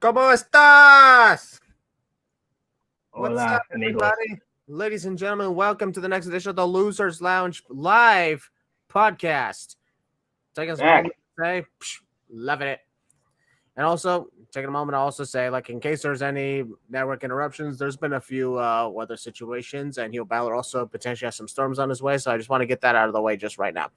¿Cómo estás? What's Hola, up, everybody? Ladies and gentlemen, welcome to the next edition of the Losers Lounge live podcast. Taking us a moment to say, loving it. And also, taking a moment to also say, like, in case there's any network interruptions, there's been a few weather situations, and Balor also potentially has some storms on his way, so I just want to get that out of the way just right now.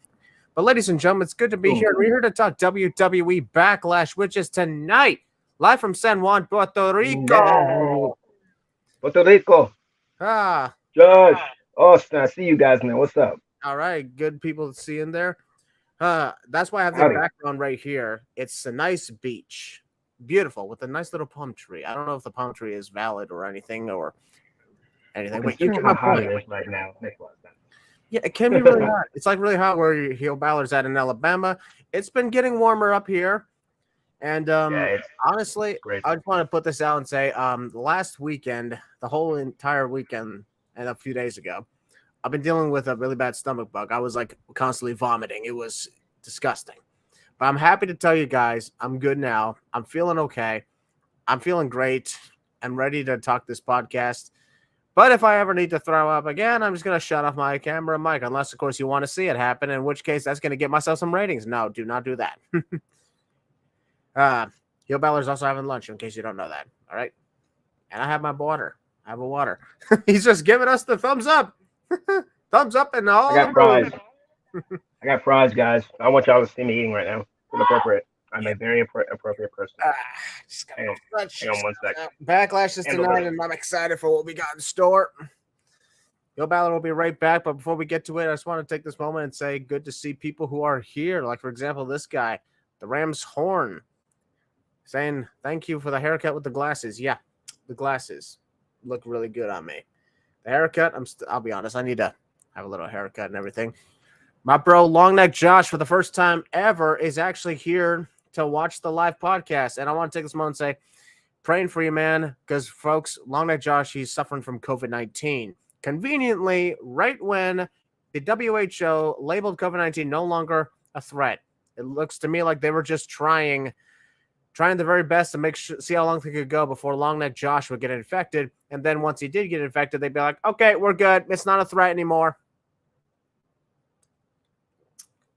But ladies and gentlemen, it's good to be here. We're here to talk WWE Backlash, which is tonight, live from San Juan, Puerto Rico. Puerto Rico. Josh, Austin, I see you guys now. What's up? All right, good people to see in there. That's why I have the background right here. It's a nice beach, beautiful, with a nice little palm tree. I don't know if the palm tree is valid or anything, but you get my point right now. Yeah, it can be really hot. It's like really hot where Balor's at in Alabama. It's been getting warmer up here. And honestly, I just want to put this out and say last weekend, the whole entire weekend and a few days ago, I've been dealing with a really bad stomach bug. I was like constantly vomiting. It was disgusting. But I'm happy to tell you guys I'm good now. I'm feeling okay. I'm feeling great. I'm ready to talk this podcast. But if I ever need to throw up again, I'm just going to shut off my camera and mic, unless, of course, you want to see it happen, in which case that's going to get myself some ratings. No, do not do that. Balor's also having lunch, in case you don't know that. All right? And I have my water. I have a water. He's just giving us the thumbs up. Thumbs up and all. I got fries. I got fries, guys. I want y'all to see me eating right now. It's appropriate. I'm a very appropriate person. Hang on 1 second. Backlash is tonight, and I'm excited for what we got in store. Balor will be right back, but before we get to it, I just want to take this moment and say good to see people who are here. Like, for example, this guy, the Ram's Horn, saying thank you for the haircut with the glasses. Yeah, the glasses look really good on me. The haircut, I'll be honest, I need to have a little haircut and everything. My bro, Long Neck Josh, for the first time ever, is actually here to watch the live podcast. And I want to take this moment and say, praying for you, man, because, folks, Long Neck Josh, he's suffering from COVID-19. Conveniently, right when the WHO labeled COVID-19 no longer a threat. It looks to me like they were just trying the very best to see how long they could go before Long Neck Josh would get infected. And then once he did get infected, they'd be like, okay, we're good. It's not a threat anymore.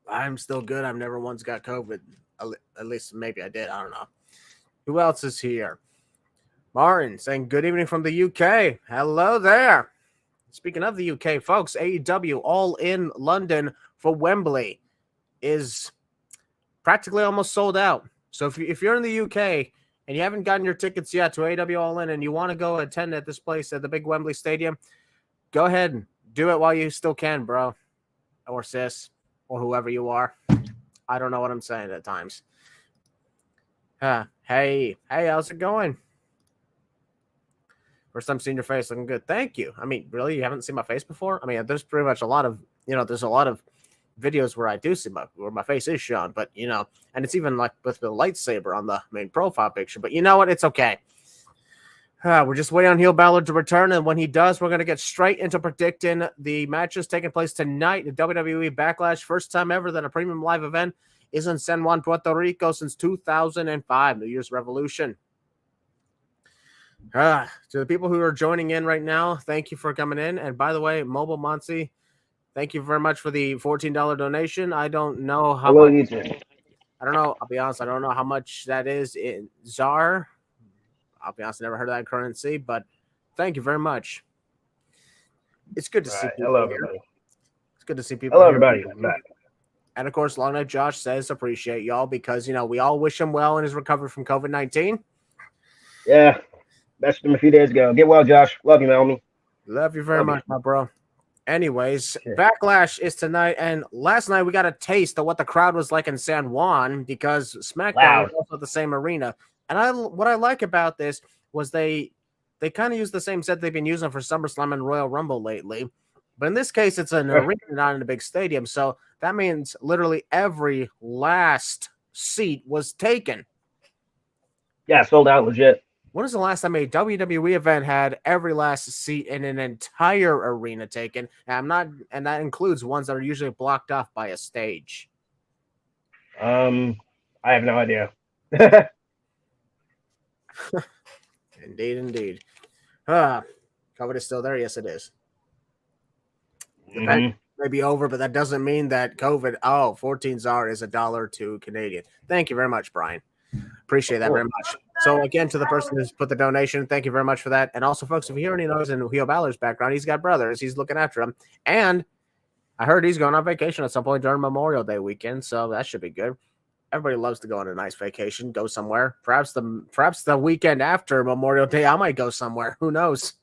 I'm still good. I've never once got COVID. At least maybe I did. I don't know. Who else is here? Martin saying good evening from the UK. Hello there. Speaking of the UK, folks, AEW All in London for Wembley is practically almost sold out. So if you're in the UK and you haven't gotten your tickets yet to AEW All In and you want to go attend at this place at the big Wembley Stadium, go ahead and do it while you still can, bro. Or sis. Or whoever you are. I don't know what I'm saying at times. Hey, how's it going? First time seeing your face, looking good. Thank you. I mean, really, you haven't seen my face before? I mean, there's pretty much a lot of, there's a lot of videos where I do see where my face is shown, but, and it's even like with the lightsaber on the main profile picture, but you know what? It's okay. We're just waiting on Balor to return, and when he does, we're going to get straight into predicting the matches taking place tonight at WWE Backlash. First time ever that a premium live event is in San Juan, Puerto Rico since 2005, New Year's Revolution. To the people who are joining in right now, thank you for coming in. And by the way, Mobile Monty, thank you very much for the $14 donation. I don't know how much. I don't know. I'll be honest. I don't know how much that is in ZAR. I'll be honest, I never heard of that currency, but thank you very much. It's good to see people. Hello, everybody. It's good to see people. Hello, everybody. And of course, Long Neck Josh says appreciate y'all because, we all wish him well in his recovery from COVID-19. Yeah. Messaged him a few days ago. Get well, Josh. Love you, homie. Love you very much, my bro. Anyways, Backlash is tonight, and last night we got a taste of what the crowd was like in San Juan because SmackDown was also the same arena. And what I like about this was they kind of use the same set they've been using for SummerSlam and Royal Rumble lately. But in this case, it's an arena, not in a big stadium. So that means literally every last seat was taken. Yeah, sold out legit. When was the last time a WWE event had every last seat in an entire arena taken? And that includes ones that are usually blocked off by a stage. I have no idea. Indeed, indeed. COVID is still there. Yes, it is. The bet may be over, but that doesn't mean that COVID. 14 ZAR is $1 Canadian. Thank you very much, Brian. Appreciate that very much. So again, to the person who's put the donation, thank you very much for that. And also, folks, if you hear any noise in Rhea Balor's background, he's got brothers. He's looking after them. And I heard he's going on vacation at some point during Memorial Day weekend, so that should be good. Everybody loves to go on a nice vacation, go somewhere. Perhaps the weekend after Memorial Day, I might go somewhere. Who knows?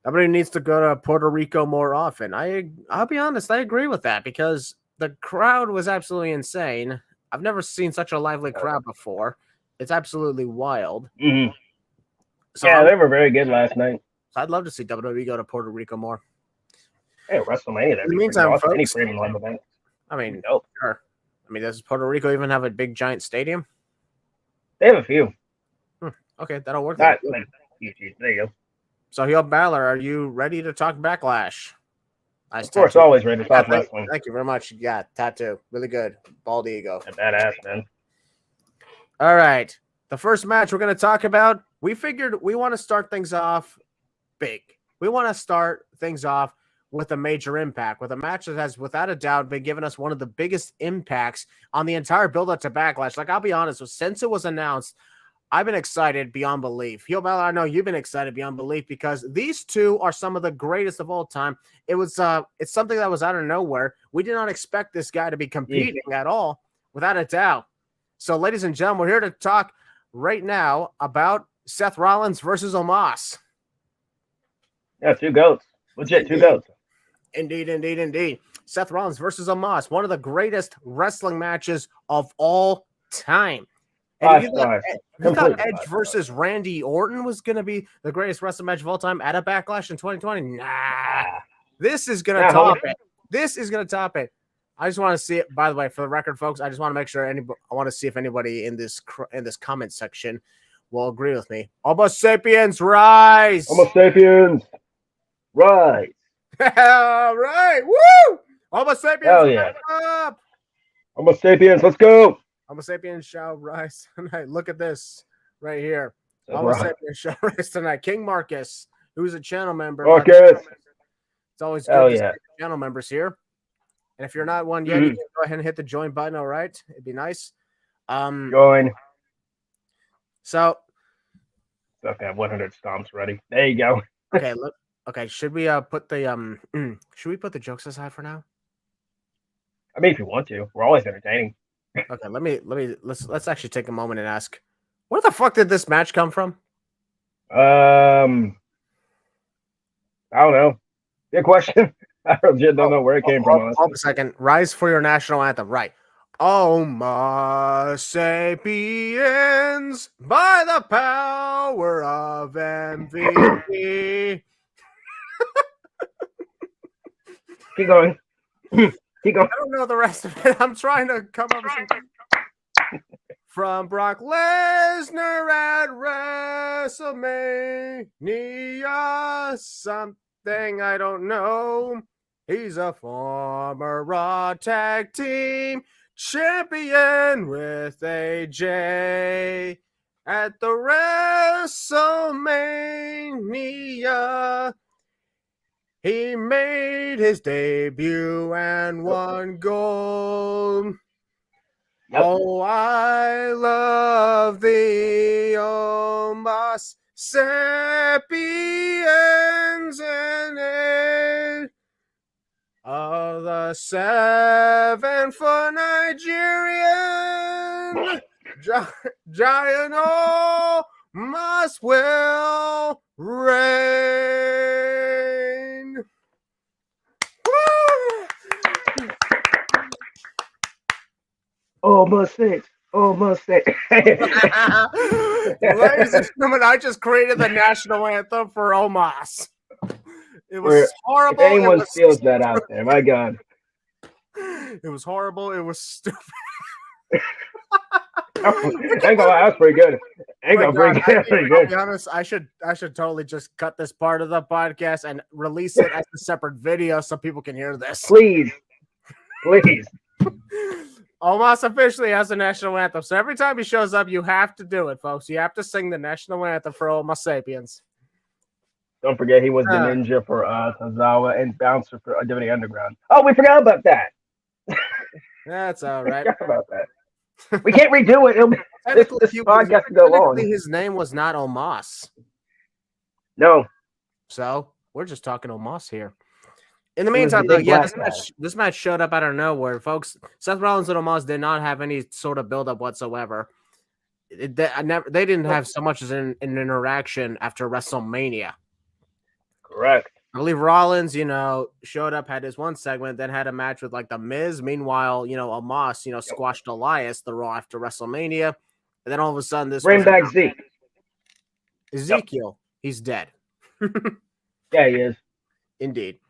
Everybody needs to go to Puerto Rico more often. I'll be honest, I agree with that because the crowd was absolutely insane. I've never seen such a lively crowd before. It's absolutely wild. Mm-hmm. So yeah, they were very good last night. So I'd love to see WWE go to Puerto Rico more. Hey, WrestleMania. In the meantime, awesome. folks, Any premium live event. I mean, Nope. Sure. I mean, does Puerto Rico even have a big giant stadium? They have a few. Okay, that'll work. There you go. So, Heel Balor, are you ready to talk Backlash? Nice of course, tattoo. Always ready to talk wrestling. Thank you very much. Yeah, tattoo. Really good. Bald ego. A badass, man. All right. The first match we're going to talk about, we figured we want to start things off big. We want to start things off with a major impact, with a match that has, without a doubt, been giving us one of the biggest impacts on the entire build-up to Backlash. Like, I'll be honest, since it was announced, I've been excited beyond belief. Heel Balor, I know you've been excited beyond belief because these two are some of the greatest of all time. It's something that was out of nowhere. We did not expect this guy to be competing at all, without a doubt. So, ladies and gentlemen, we're here to talk right now about Seth Rollins versus Omos. Yeah, two goats. Legit, two goats. Indeed, indeed, indeed. Seth Rollins versus Omos, one of the greatest wrestling matches of all time. And you thought Edge versus Randy Orton was going to be the greatest wrestling match of all time at a Backlash in 2020? Nah. This is going to top it. This is going to top it. I just want to see it. By the way, for the record, folks, I just want to make sure I want to see if anybody in this comment section will agree with me. Homo sapiens rise. Homo sapiens rise. All right. Woo! Homo sapiens. Hell yeah. Up. Homo sapiens, let's go. Homo sapiens shall rise tonight. Look at this right here. Homo sapiens shall rise tonight. King Marcus, who's a channel member. Marcus. It's always good to see channel members here. And if you're not one yet, you can go ahead and hit the join button. All right, it'd be nice. Join. So, okay, I have 100 stomps ready. There you go. Okay, look. Okay, should we put the jokes aside for now? I mean, if you want to, we're always entertaining. Okay, let's actually take a moment and ask, where the fuck did this match come from? I don't know. Good question. I legit don't know where it came from. Hold a second. Rise for your national anthem. Right. Homo sapiens by the power of MVP. Keep going. Keep going. I don't know the rest of it. I'm trying to come up with something. From Brock Lesnar at WrestleMania, something I don't know. He's a former Raw Tag Team champion with AJ at the WrestleMania. He made his debut and won gold. Yep. Oh, I love the Omos sapiens and it. Oh, the 7-foot Nigerian giant Omos will reign. Almost six. Almost six. Ladies and gentlemen, I just created the national anthem for Omos. It was horrible. If anyone steals that out there, my God. It was horrible. It was stupid. That was pretty good. To be honest, I should totally just cut this part of the podcast and release it as a separate video so people can hear this. Please. Omos officially has the national anthem. So every time he shows up, you have to do it, folks. You have to sing the national anthem for Omos Sapiens. Don't forget, he was the ninja for Tozawa and bouncer for WWE Underground. Oh, we forgot about that. That's all right. We forgot about that. We can't redo it. This podcast can go long. His name was not Omos. No. So we're just talking Omos here. In the meantime, though, yeah, this match showed up out of nowhere, folks. Seth Rollins and Omos did not have any sort of build-up whatsoever. They didn't have so much as an interaction after WrestleMania. Correct. I believe Rollins, showed up, had his one segment, then had a match with like the Miz. Meanwhile, Omos, squashed Elias the Raw after WrestleMania, and then all of a sudden this bring back Zeke. Ezekiel, he's dead. Yeah, he is. Indeed.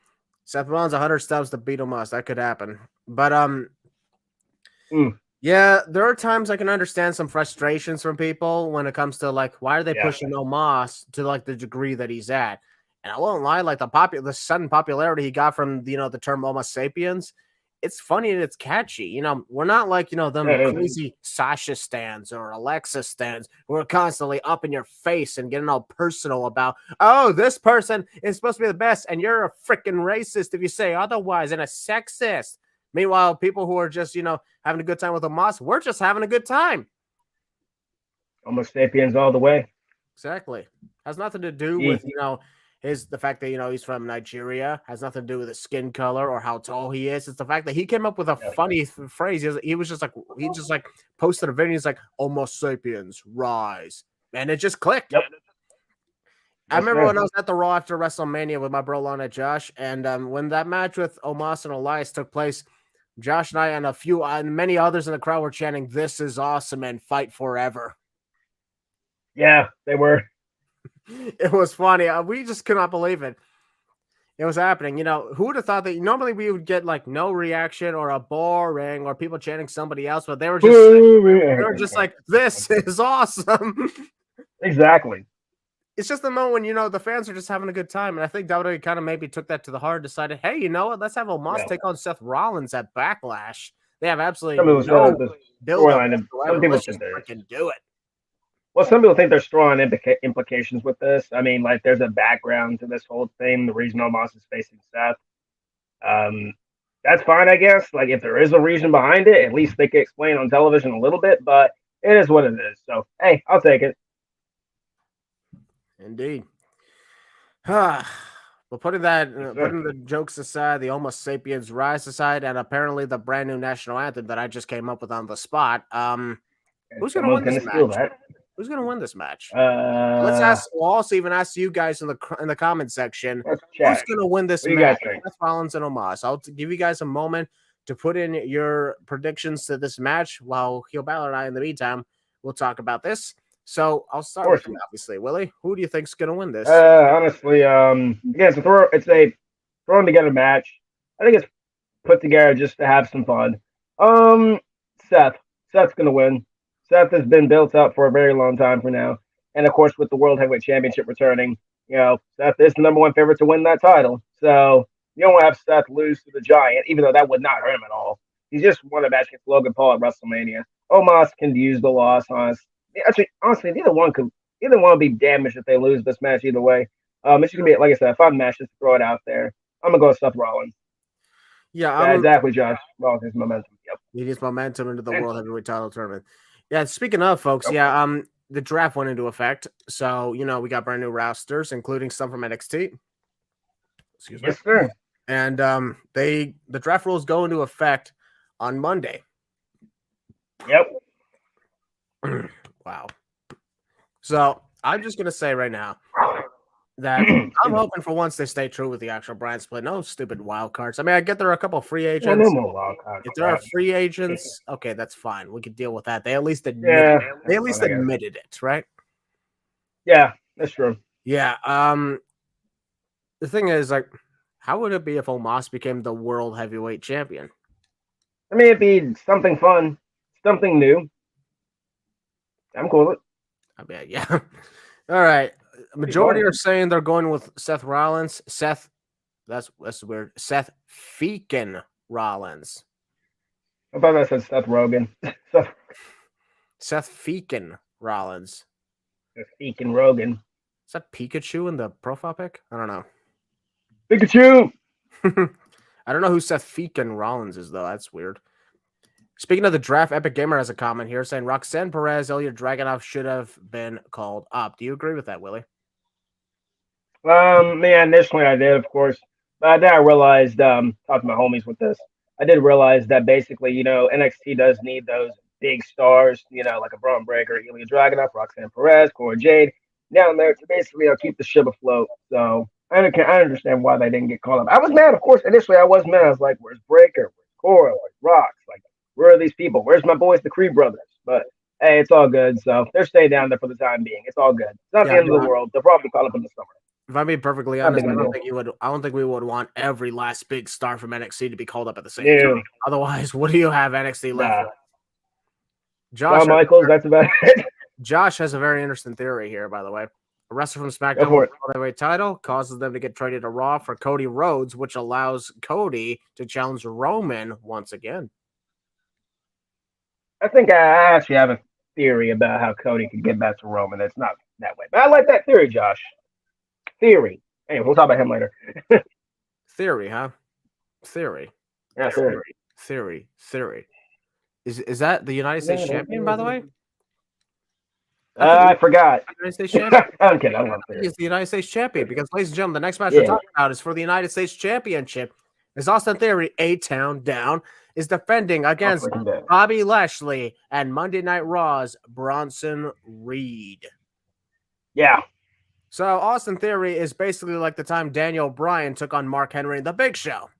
Seth Rollins 100 steps to beat Omos. That could happen. But yeah, there are times I can understand some frustrations from people when it comes to like why are they pushing Omos to like the degree that he's at. And I won't lie, like the sudden popularity he got from the term Homo sapiens, it's funny and it's catchy. We're not like them crazy Sasha stands or Alexa stands who are constantly up in your face and getting all personal about, oh, this person is supposed to be the best, and you're a freaking racist if you say otherwise, and a sexist. Meanwhile, people who are just having a good time with Omos, we're just having a good time. Homo sapiens all the way. Exactly. Has nothing to do with the fact that he's from Nigeria, has nothing to do with his skin color or how tall he is. It's the fact that he came up with a funny phrase. He just posted a video. He's like, Homo sapiens rise, and it just clicked. Yep. I remember when I was at the Raw after WrestleMania with my bro Lana Josh, and when that match with Omos and Elias took place, Josh and I and many others in the crowd were chanting, "This is awesome" and "Fight forever." Yeah, they were. It was funny. We just could not believe it. It was happening. Who would have thought that normally we would get like no reaction or a boring or people chanting somebody else, but they were just like, this is awesome. Exactly. It's just the moment when, the fans are just having a good time. And I think WWE kind of maybe took that to the heart, decided, hey, you know what? Let's have Omos take on Seth Rollins at Backlash. They have absolutely no build-up. Let's just freaking do it. Well, some people think there's strong implications with this. I mean, like, there's a background to this whole thing, the reason Omos is facing Seth. That's fine, I guess. Like, if there is a reason behind it, at least they can explain on television a little bit, but it is what it is. So, hey, I'll take it. Indeed. But putting the jokes aside, the Homo sapiens rise aside, and apparently the brand new national anthem that I just came up with on the spot, who's going to win this match? Who's going to win this match? We'll also even ask you guys in the comment section, who's going to win this match? Seth Rollins and Omos. I'll give you guys a moment to put in your predictions to this match while Balor and I, in the meantime, will talk about this. So I'll start with you, obviously. Willie, who do you think's going to win this? Honestly, it's a thrown together match. I think it's put together just to have some fun. Seth's going to win. Seth has been built up for a very long time for now. And, of course, with the World Heavyweight Championship returning, Seth is the number one favorite to win that title. So you don't have Seth lose to the Giant, even though that would not hurt him at all. He's just won a match against Logan Paul at WrestleMania. Omos can use the loss, honestly. Actually, honestly, neither one will be damaged if they lose this match either way. It's going to be, like I said, a fun match just to throw it out there. I'm going to go with Seth Rollins. Yeah, exactly, Josh. Rollins has momentum. Yep. He needs momentum into the World Heavyweight title tournament. Yeah, speaking of, folks, the draft went into effect. So, we got brand new rosters, including some from NXT. Excuse me. Yes, sir. And the draft rules go into effect on Monday. Yep. Wow. So, I'm just going to say right now that I'm hoping for once they stay true with the actual brand split. No stupid wild cards. I mean, I get there are a couple of free agents. No more wild cards. If there are free agents, okay, that's fine. We could deal with that. They at least admitted it, right? Yeah, that's true. Yeah. The thing is, like, how would it be if Omos became the world heavyweight champion? I mean, it'd be something fun, something new. I'm cool with it. I mean, yeah. All right. Majority are saying they're going with Seth Rollins. That's weird. Seth Feakin Rollins. I thought that said Seth Rogen. Seth Feakin Rollins. Speaking Rogan. Is that Pikachu in the profile pic? I don't know. Pikachu! I don't know who Seth Feakin Rollins is, though. That's weird. Speaking of the draft, Epic Gamer has a comment here saying Roxanne Perez, Ilya Dragunov should have been called up. Do you agree with that, Willie? Yeah, initially I did, of course. But then I realized, talking to my homies with this, I did realize that basically, NXT does need those big stars, like a Braun Breaker, Ilya Dragunov, Roxanne Perez, Cora Jade, down there to basically keep the ship afloat. So I understand why they didn't get called up. I was mad, of course. Initially, I was mad. I was like, where's Breaker? Where's Cora? Where's Rox? Like, where are these people? Where's my boys, the Creed brothers? But hey, it's all good. So they're staying down there for the time being. It's all good. It's not the end of the world. They'll probably call up in the summer. If I'm being perfectly honest, I don't think we would want every last big star from NXT to be called up at the same time. Otherwise, what do you have NXT left? Josh Michaels, that's about it. Josh has a very interesting theory here, by the way. A wrestler from SmackDown with the heavyweight title causes them to get traded to Raw for Cody Rhodes, which allows Cody to challenge Roman once again. I think I actually have a theory about how Cody could get back to Roman. It's not that way. But I like that theory, Josh. Theory. Anyway, we'll talk about him later. Theory, huh? Theory. Yeah, theory. Is that the United States champion, by the way? I forgot. United States champion? I'm kidding. I love theory. He's the United States champion because, ladies and gentlemen, the next match we're talking about is for the United States Championship. As Austin Theory, A-Town Down, is defending against Bobby Lashley and Monday Night Raw's Bronson Reed. Yeah. So Austin Theory is basically like the time Daniel Bryan took on Mark Henry in The Big Show.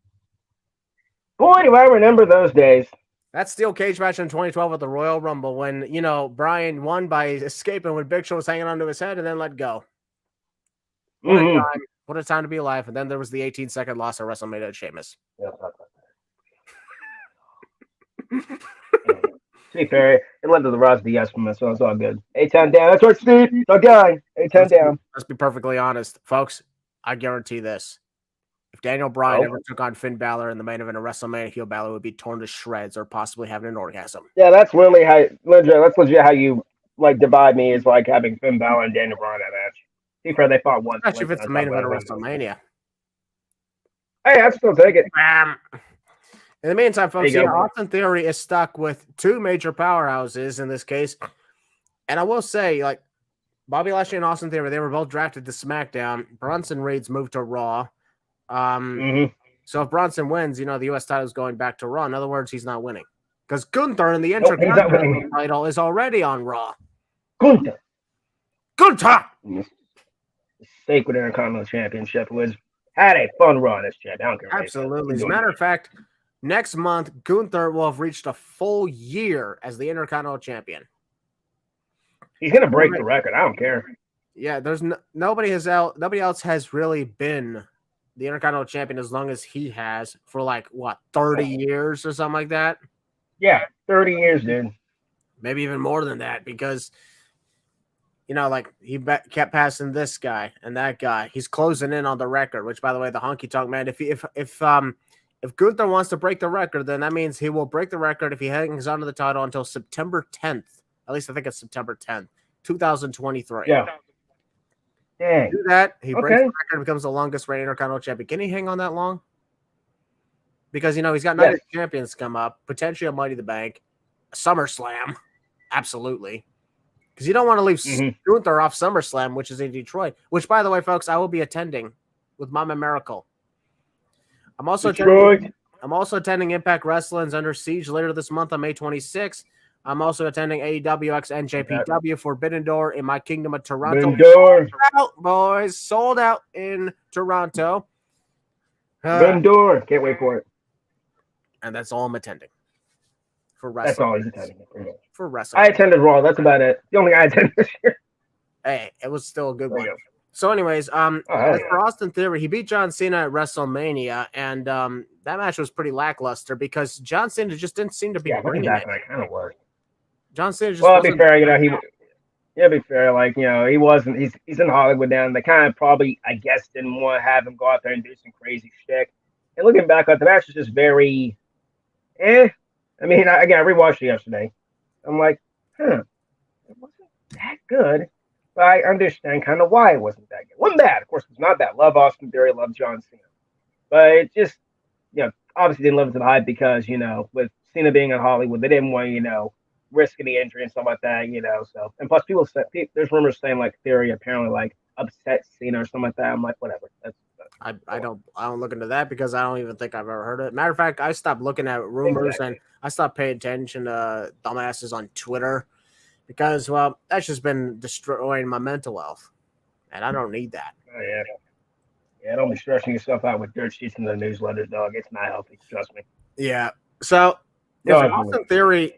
Boy, do I remember those days. That steel cage match in 2012 at the Royal Rumble when, Bryan won by escaping when Big Show was hanging onto his head and then let go. What a time to be alive. And then there was the 18-second loss at WrestleMania to Sheamus. To be fair, it led to the rise of the Yes-Man, so it's all good. A-Town down. That's right, Steve. It's our guy. A-Town down. Let's be perfectly honest. Folks, I guarantee this. If Daniel Bryan ever took on Finn Balor in the main event of WrestleMania, heel Balor would be torn to shreds or possibly having an orgasm. Yeah, that's really that's legit how you divide me, is like having Finn Balor and Daniel Bryan in a match. To be fair, they fought once. Especially if it's the main event of WrestleMania. Hey, I'd still take it. In the meantime, folks, Austin Theory is stuck with two major powerhouses in this case. And I will say, Bobby Lashley and Austin Theory, they were both drafted to SmackDown. Bronson Reed's moved to Raw. So if Bronson wins, the U.S. title is going back to Raw. In other words, he's not winning. Because Gunther in the Intercontinental title is already on Raw. Gunther! The Sacred Intercontinental Championship had a fun run as champ. I don't care. Absolutely. As a matter of fact, next month, Gunther will have reached a full year as the Intercontinental Champion. He's going to break the record. I don't care. Yeah, there's nobody else has really been the Intercontinental Champion as long as he has for 30 years or something like that. Yeah, 30 years, dude. Maybe even more than that because, he kept passing this guy and that guy. He's closing in on the record, which, by the way, the honky tonk man, if Gunther wants to break the record, then that means he will break the record if he hangs onto the title until September 10th. At least I think it's September 10th, 2023. Yeah. Dang. Do that. He breaks the record, becomes the longest reigning Intercontinental Champion. Can he hang on that long? Because, he's got Night of Champions come up, potentially a Money in the Bank, SummerSlam. Absolutely. Because you don't want to leave Gunther off SummerSlam, which is in Detroit, which, by the way, folks, I will be attending with Mama Miracle. I'm also attending Impact Wrestling's Under Siege later this month on May 26th. I'm also attending AEW X NJPW Forbidden Door in my Kingdom of Toronto. Sold out, boys. Sold out in Toronto. Forbidden Door. Can't wait for it. And that's all I'm attending. For wrestling. That's all he's attending. For wrestling. I attended Raw. That's about it. The only thing I attended this year. Hey, it was still a good one. So anyways, for Austin Theory, he beat John Cena at WrestleMania, and that match was pretty lackluster because John Cena just didn't seem to be bringing it. Kind of was. John Cena just to be fair, he wasn't. He's in Hollywood now, and they kind of probably, I guess, didn't want to have him go out there and do some crazy shit. And looking back at the match was just very, I mean, again, I rewatched it yesterday. I'm like, it wasn't that good. But I understand kind of why it wasn't that good. It wasn't bad. Of course, it's not that. Love Austin Theory, love John Cena. But it just, obviously didn't live up to the hype because, with Cena being in Hollywood, they didn't want, risk any injury and stuff like that, So, and plus, there's rumors saying like Theory apparently like upset Cena or something like that. I'm like, whatever. I don't look into that because I don't even think I've ever heard it. Matter of fact, I stopped looking at rumors and I stopped paying attention to dumbasses on Twitter because, well, that's just been destroying my mental health, and I don't need that. Oh, yeah. Yeah, don't be stressing yourself out with dirt sheets in the newsletter, dog. It's not healthy. Trust me. Yeah. So, Austin Theory,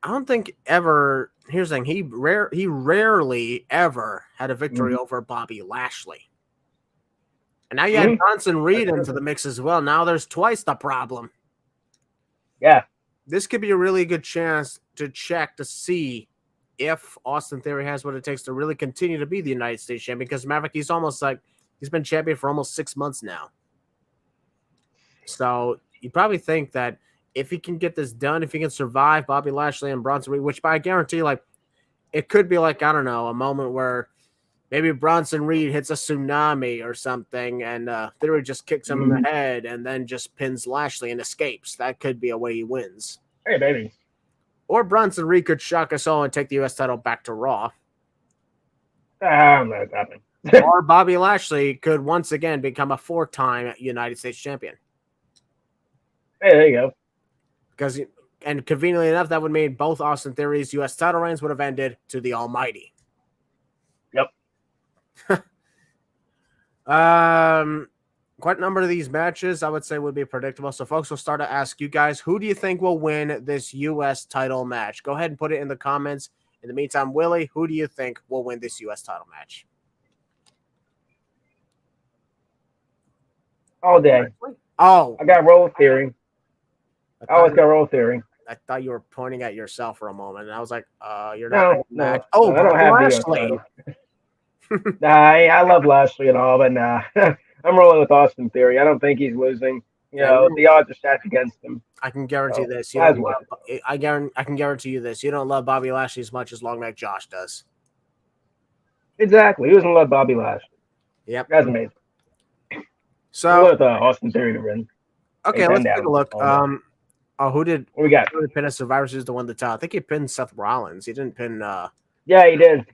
I don't think ever. Here's the thing: he rarely ever had a victory over Bobby Lashley. And now you had Bronson Reed into the mix as well. Now there's twice the problem. Yeah. This could be a really good chance to check to see if Austin Theory has what it takes to really continue to be the United States champion. Because Maverick, he's been champion for almost 6 months now. So you probably think that if he can get this done, if he can survive Bobby Lashley and Bronson Reed, which I guarantee, like, it could be like, I don't know, a moment where maybe Bronson Reed hits a tsunami or something, and Theory just kicks him in the head and then just pins Lashley and escapes. That could be a way he wins. Hey, baby. Or Bronson Reed could shock us all and take the U.S. title back to Raw. I'm not happening. Or Bobby Lashley could once again become a 4-time United States champion. Hey, there you go. Because, and conveniently enough, that would mean both Austin Theory's U.S. title reigns would have ended to the Almighty. Yep. Quite a number of these matches, I would say, would be predictable. So, folks, we'll start to ask you guys, who do you think will win this U.S. title match? Go ahead and put it in the comments. In the meantime, Willie, who do you think will win this U.S. title match? All day. Oh. I got Roll Theory. I always got Roll Theory. I thought you were pointing at yourself for a moment, and I was like, you're not. No. Oh, I don't have Lashley. Nah, I love Lashley and all, but nah. I'm rolling with Austin Theory. I don't think he's losing. The odds are stacked against him. I can guarantee this. I can guarantee you this. You don't love Bobby Lashley as much as Long Neck Josh does. Exactly. He doesn't love Bobby Lashley. Yep. That's amazing. So with Austin Theory to win. Okay, let's take a look. Who did what we got? Who did pin a Survivor Series to win the title? I think he pinned Seth Rollins. He didn't pin. Yeah, he did.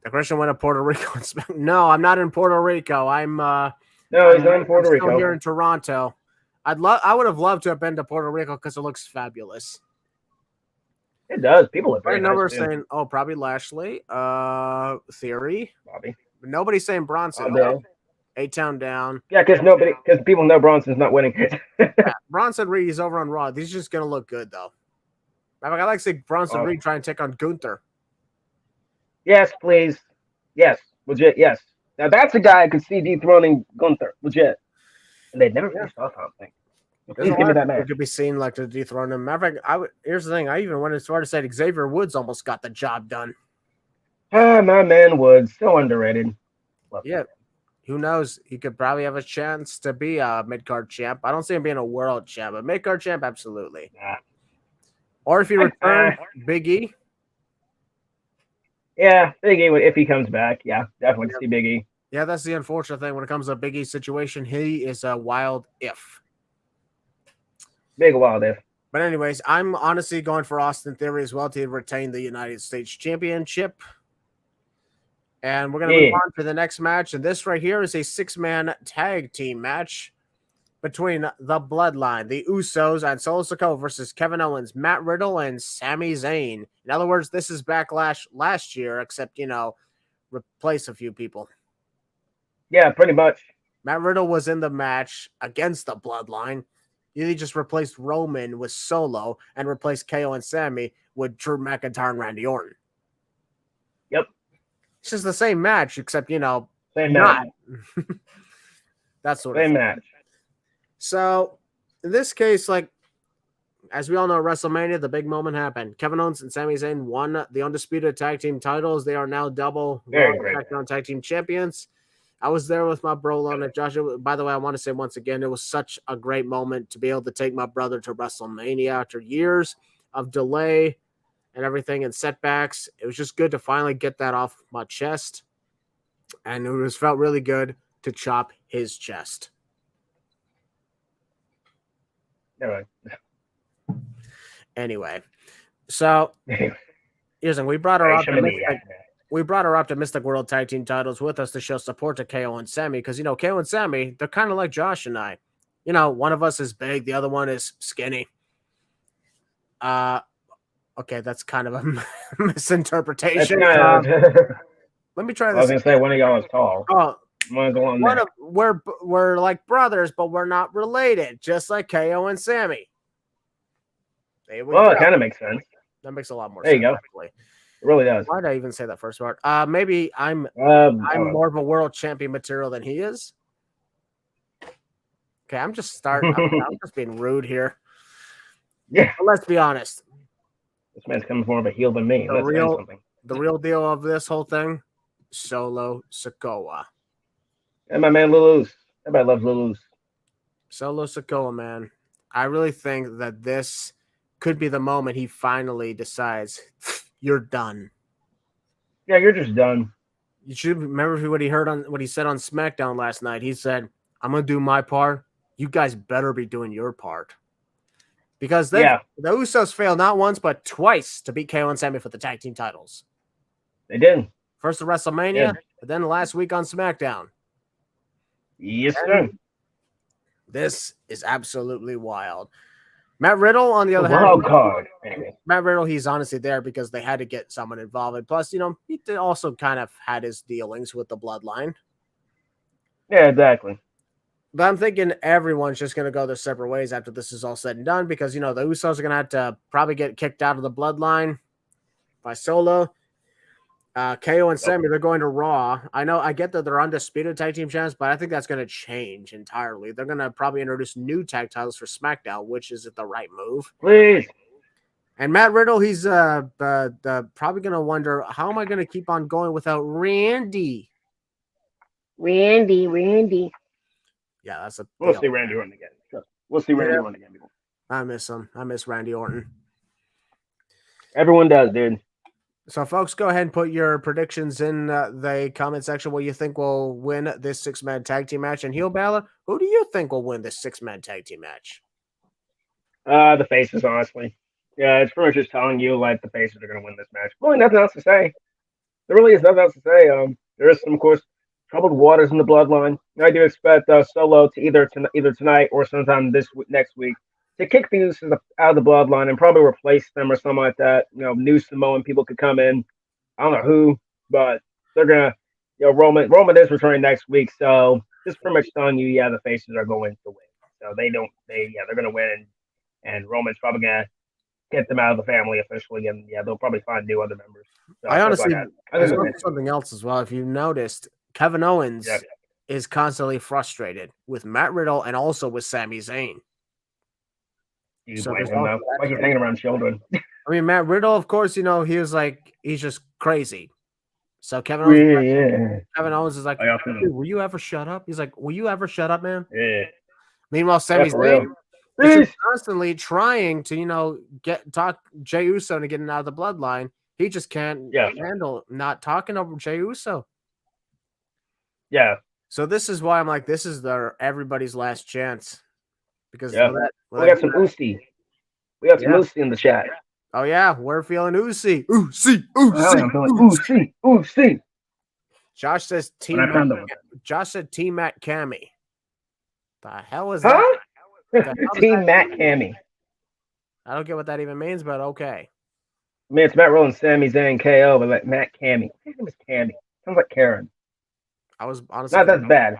The Christian went to Puerto Rico. No, I'm not in Puerto Rico. I'm. No, he's not in Puerto Rico. Still here in Toronto. I would have loved to have been to Puerto Rico because it looks fabulous. It does. People are very nice saying, "Oh, probably Lashley, Theory, Bobby." But nobody's saying Bronson. A-Town down. Yeah, because people know Bronson's not winning. Bronson Reed is over on Raw. These are just gonna look good though. I like to see Bronson Reed try and take on Gunther. Yes, please. Yes, legit. Yes. Now that's a guy I could see dethroning Gunther, legit. And they'd never faced off, I don't think. Please give me that match. Could be seen like to dethrone him. Here's the thing. I even went as far to say Xavier Woods almost got the job done. My man Woods, so underrated. Yeah. Who knows? He could probably have a chance to be a mid-card champ. I don't see him being a world champ, but mid-card champ, absolutely. Nah. Or if he returns, Big E. Yeah, Big E, if he comes back. Yeah, definitely see Big E. Yeah, that's the unfortunate thing when it comes to a Big E situation. He is a wild if. Big wild if. But anyways, I'm honestly going for Austin Theory as well to retain the United States Championship. And we're going to move on to the next match. And this right here is a 6-man tag team match between the Bloodline, the Usos, and Solo Sikoa versus Kevin Owens, Matt Riddle, and Sami Zayn. In other words, this is Backlash last year, except, replace a few people. Yeah, pretty much. Matt Riddle was in the match against the Bloodline. He just replaced Roman with Solo and replaced KO and Sami with Drew McIntyre and Randy Orton. Yep. It's just the same match, except, same not. match. That's sort of same match. So, in this case, as we all know, WrestleMania, the big moment happened. Kevin Owens and Sami Zayn won the undisputed tag team titles. They are now double SmackDown tag team champions. I was there with my bro on it, Josh. By the way, I want to say once again, it was such a great moment to be able to take my brother to WrestleMania after years of delay and everything and setbacks. It was just good to finally get that off my chest. And it felt really good to chop his chest. All right. Anyway, so listen, we brought our optimistic world tag team titles with us to show support to KO and Sammy because KO and Sammy, they're kind of like Josh and I. One of us is big, the other one is skinny. Okay, that's kind of a misinterpretation. Let me try this. I was gonna say one of y'all is tall. We're like brothers, but we're not related, just like KO and Sammy. Well, it kind of makes sense. That makes a lot more sense. There you go. Actually. It really does. Why did I even say that first part? Maybe I'm more of a world champion material than he is. Okay, I'm just being rude here. Yeah. But let's be honest. This man's coming more of a heel than me. The real deal of this whole thing, Solo Sikoa. And my man Lulus. Everybody loves Lulus. Solo Sikoa, man. I really think that this could be the moment he finally decides you're done. Yeah, you're just done. You should remember what he said on SmackDown last night. He said, "I'm gonna do my part. You guys better be doing your part." Because the Usos failed not once but twice to beat KO and Sammy for the tag team titles. They did. First at WrestleMania, but then last week on SmackDown. Yes, sir. This is absolutely wild. Matt Riddle, on the other hand, Matt Riddle, he's honestly there because they had to get someone involved. And plus, he also kind of had his dealings with the bloodline. Yeah, exactly. But I'm thinking everyone's just going to go their separate ways after this is all said and done because, the Usos are going to have to probably get kicked out of the bloodline by Solo. KO and Sammy, they're going to Raw. I get that they're undisputed tag team champs, but I think that's going to change entirely. They're going to probably introduce new tag titles for SmackDown, which is the right move. Please. And Matt Riddle, he's probably going to wonder, how am I going to keep on going without Randy? Randy. Yeah, that's We'll see Randy Orton again. We'll see Randy Orton again. I miss him. I miss Randy Orton. Everyone does, dude. So, folks, go ahead and put your predictions in the comment section. What you think will win this six-man tag team match? And Heel Balor, who do you think will win this six-man tag team match? The faces, honestly. Yeah, it's pretty much just telling you, the faces are going to win this match. Really nothing else to say. There really is nothing else to say. There is some, of course, troubled waters in the bloodline. I do expect Solo to either tonight or sometime next week to kick the Usos out of the bloodline and probably replace them or something like that. New Samoan people could come in. I don't know who, but they're gonna. Roman is returning next week, so just pretty much telling you, the faces are going to win. So they're gonna win, and Roman's probably gonna get them out of the family officially, and they'll probably find new other members. So I honestly, there's something else as well. If you noticed, Kevin Owens is constantly frustrated with Matt Riddle and also with Sami Zayn. He's hanging around children. I mean, Matt Riddle, of course, he was he's just crazy. So Kevin Owens is like, will you ever shut up? He's like, will you ever shut up, man? Yeah. Meanwhile, Sami Zayn is constantly trying to, talk Jey Uso to get him out of the bloodline. He just can't handle not talking over Jey Uso. Yeah. So this is why I'm like, this is everybody's last chance. Because we got some Usi. We have some Usi in the chat. Oh yeah, we're feeling Usi. Usi. Josh says Team Matt Cammy. The hell is that? Huh? Team Matt Cammy. I don't get what that even means, but okay. I mean, it's Matt Riddle and Sami Zayn KO, but Matt Cammy. His name is Cammy. Sounds like Karen. I was honestly not that bad.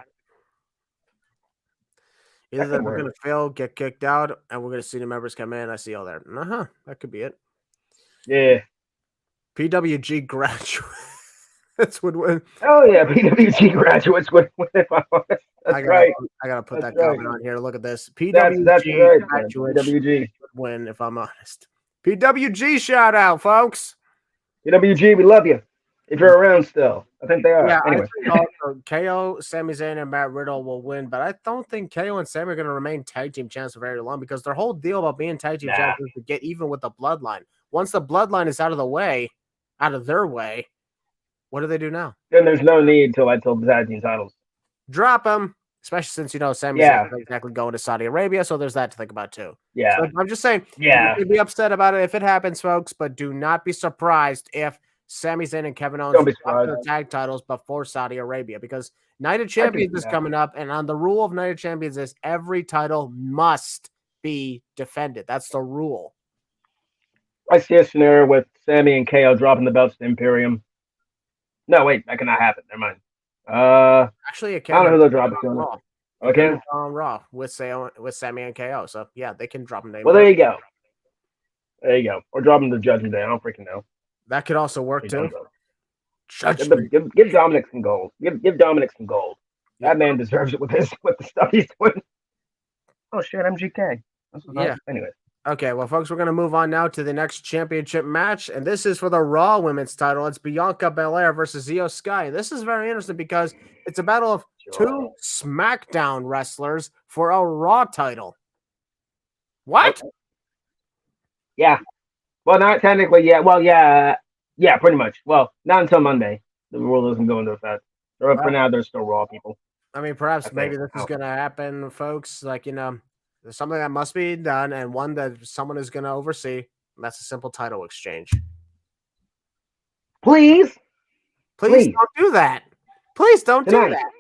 Either that we're gonna fail, get kicked out, and we're gonna see the members come in. I see all there. That could be it. Yeah. PWG graduates would win. Oh yeah, PWG graduates would win. That's right. I gotta put that comment on here. Look at this. PWG graduates would win. If I'm honest. PWG shout out, folks. PWG, we love you. If you're around still, I think they are. Yeah, Anyway. I think also KO, Sami Zayn, and Matt Riddle will win, but I don't think KO and Sami are going to remain tag team champs for very long because their whole deal about being tag team champs is to get even with the bloodline. Once the bloodline is out of their way, what do they do now? Then there's no need till the tag team titles. Drop them, especially since Sami Zayn is exactly going to Saudi Arabia, so there's that to think about too. Yeah, so I'm just saying. Yeah, you can be upset about it if it happens, folks, but do not be surprised if Sami Zayn and Kevin Owens drop their tag titles before Saudi Arabia because Night of Champions is coming up, and on the rule of Night of Champions is every title must be defended. That's the rule. I see a scenario with Sami and KO dropping the belts to Imperium. No, wait, that cannot happen. Never mind. Actually, it can. I don't know who they'll drop it to. Okay. On Raw with Sami and KO. So yeah, they can drop them. Well, there you go. There you go. Or drop them to Judgment Day. I don't freaking know. That could also work too. Give Dominic some gold. Give Dominic some gold. That man deserves it with the stuff he's doing. Oh shit, MGK. Anyway. Okay, well, folks, we're going to move on now to the next championship match, and this is for the Raw Women's title. It's Bianca Belair versus Io Sky. This is very interesting because it's a battle of two SmackDown wrestlers for a Raw title. What? Yeah. Well, not technically, yeah. Well, yeah, pretty much. Well, not until Monday. The rule doesn't go into effect. So for now, they're still Raw people. I mean, perhaps maybe this is going to happen, folks. Like, there's something that must be done, and one that someone is going to oversee. And that's a simple title exchange. Please don't do that. Please don't do that.